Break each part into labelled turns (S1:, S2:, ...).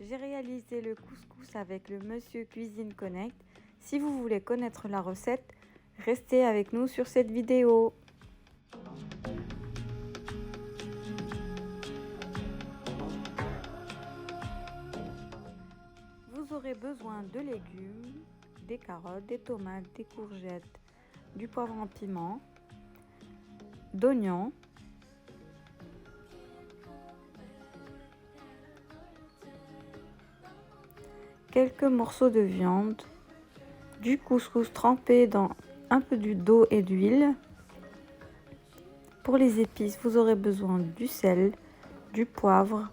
S1: J'ai réalisé le couscous avec le Monsieur Cuisine Connect. Si vous voulez connaître la recette, restez avec nous sur cette vidéo. Vous aurez besoin de légumes, des carottes, des tomates, des courgettes, du poivron piment, d'oignons, quelques morceaux de viande, du couscous trempé dans un peu d'eau et d'huile. Pour les épices, vous aurez besoin du sel, du poivre,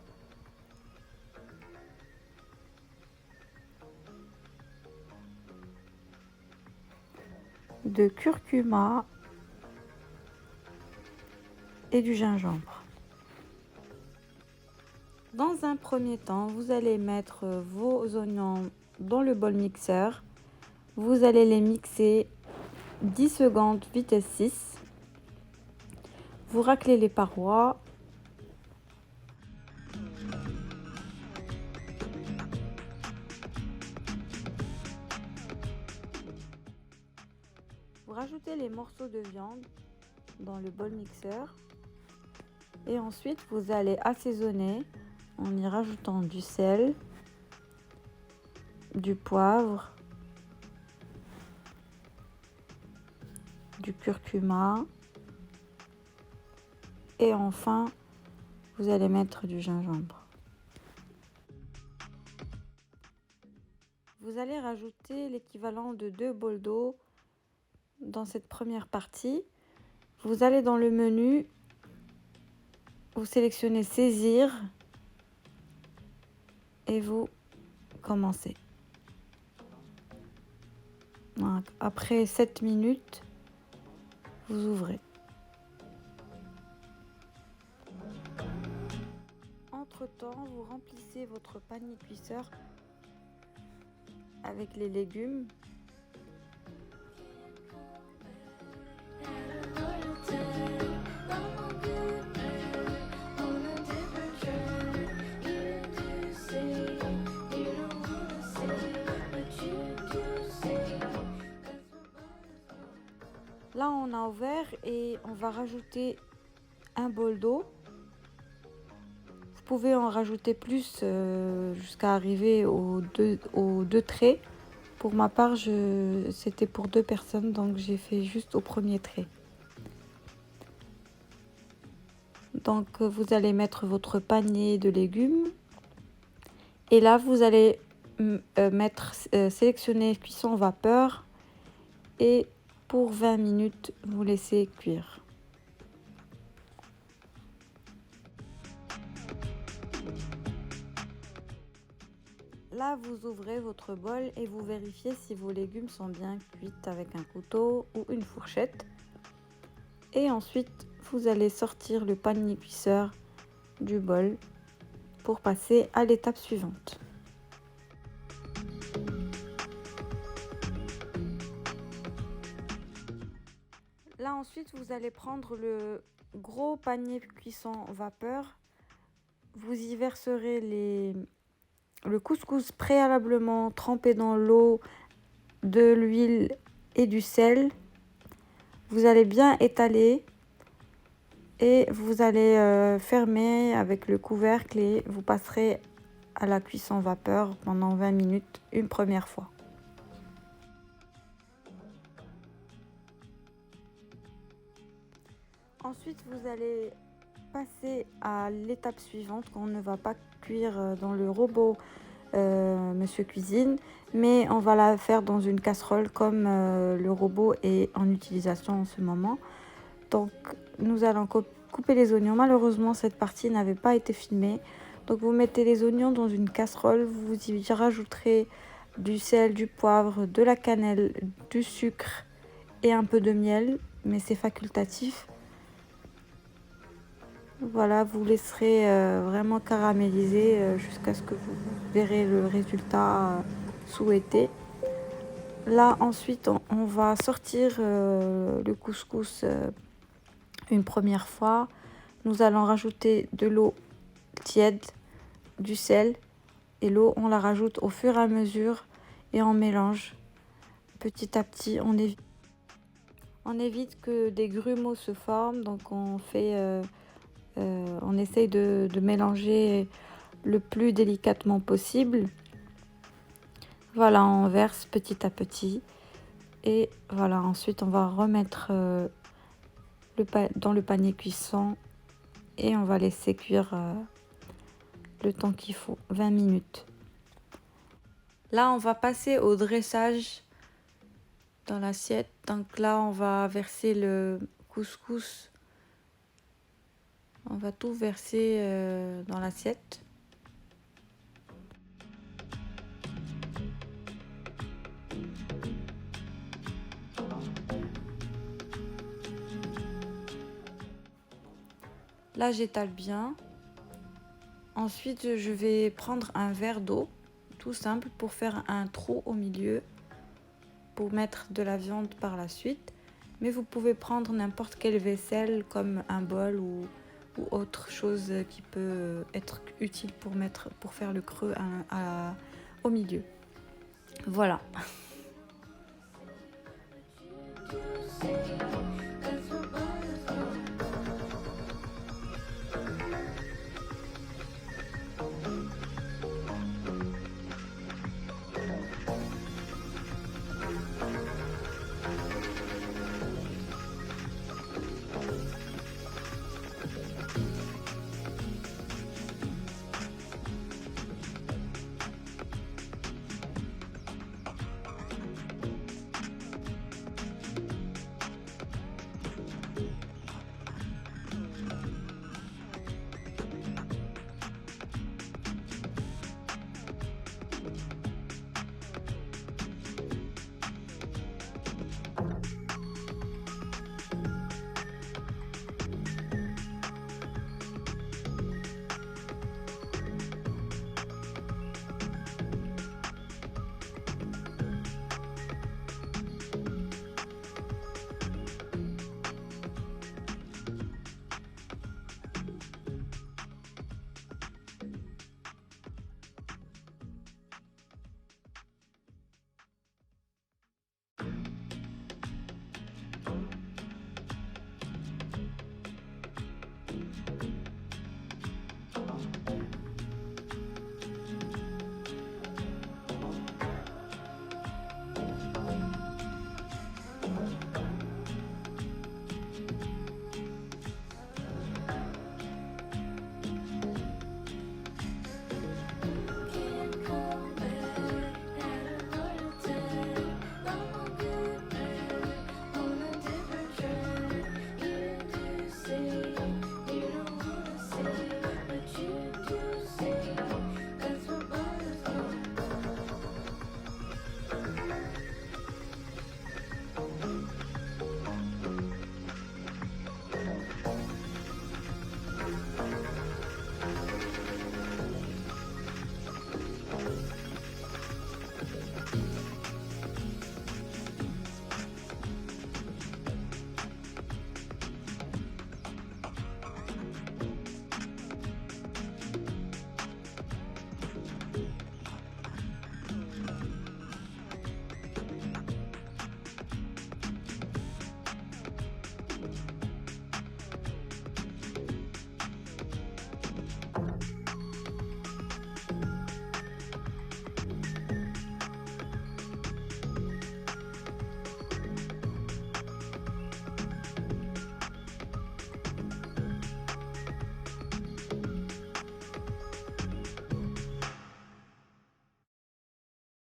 S1: de curcuma et du gingembre. Dans un premier temps, vous allez mettre vos oignons dans le bol mixeur. Vous allez les mixer 10 secondes vitesse 6. Vous raclez les parois. Vous rajoutez les morceaux de viande dans le bol mixeur. Et ensuite, vous allez assaisonner en y rajoutant du sel, du poivre, du curcuma et enfin, vous allez mettre du gingembre. Vous allez rajouter l'équivalent de 2 bols d'eau dans cette première partie. Vous allez dans le menu, vous sélectionnez saisir et vous commencez. Donc, après 7 minutes, vous ouvrez. Entre-temps, vous remplissez votre panier cuisseur avec les légumes. Là, on a ouvert et on va rajouter un bol d'eau. Vous pouvez en rajouter plus jusqu'à arriver aux deux traits. Pour ma part, c'était pour 2 personnes, donc j'ai fait juste au premier trait. Donc, vous allez mettre votre panier de légumes. Et là, vous allez sélectionner cuisson vapeur. Et pour 20 minutes, vous laissez cuire. Là, vous ouvrez votre bol et vous vérifiez si vos légumes sont bien cuits avec un couteau ou une fourchette. Et ensuite, vous allez sortir le panier cuisseur du bol pour passer à l'étape suivante. Là, ensuite, vous allez prendre le gros panier cuisson vapeur. Vous y verserez le couscous préalablement trempé dans l'eau, de l'huile et du sel. Vous allez bien étaler et vous allez fermer avec le couvercle et vous passerez à la cuisson vapeur pendant 20 minutes une première fois. Ensuite, vous allez passer à l'étape suivante qu'on ne va pas cuire dans le robot Monsieur Cuisine, mais on va la faire dans une casserole comme le robot est en utilisation en ce moment. Donc, nous allons couper les oignons. Malheureusement, cette partie n'avait pas été filmée. Donc, vous mettez les oignons dans une casserole, vous y rajouterez du sel, du poivre, de la cannelle, du sucre et un peu de miel, mais c'est facultatif. Voilà, vous laisserez vraiment caraméliser jusqu'à ce que vous verrez le résultat souhaité. Là, ensuite, on va sortir le couscous une première fois. Nous allons rajouter de l'eau tiède, du sel Et l'eau, on la rajoute au fur et à mesure et on mélange petit à petit. On évite que des grumeaux se forment, donc on essaye de mélanger le plus délicatement possible. Voilà, on verse petit à petit. Et voilà, ensuite on va remettre dans le panier cuisson et on va laisser cuire le temps qu'il faut, 20 minutes. Là, on va passer au dressage dans l'assiette. Donc là, on va verser le couscous. On va tout verser dans l'assiette. Là, j'étale bien. Ensuite, je vais prendre un verre d'eau, tout simple, pour faire un trou au milieu, pour mettre de la viande par la suite. Mais vous pouvez prendre n'importe quelle vaisselle, comme un bol ou autre chose qui peut être utile pour faire le creux au milieu. Voilà.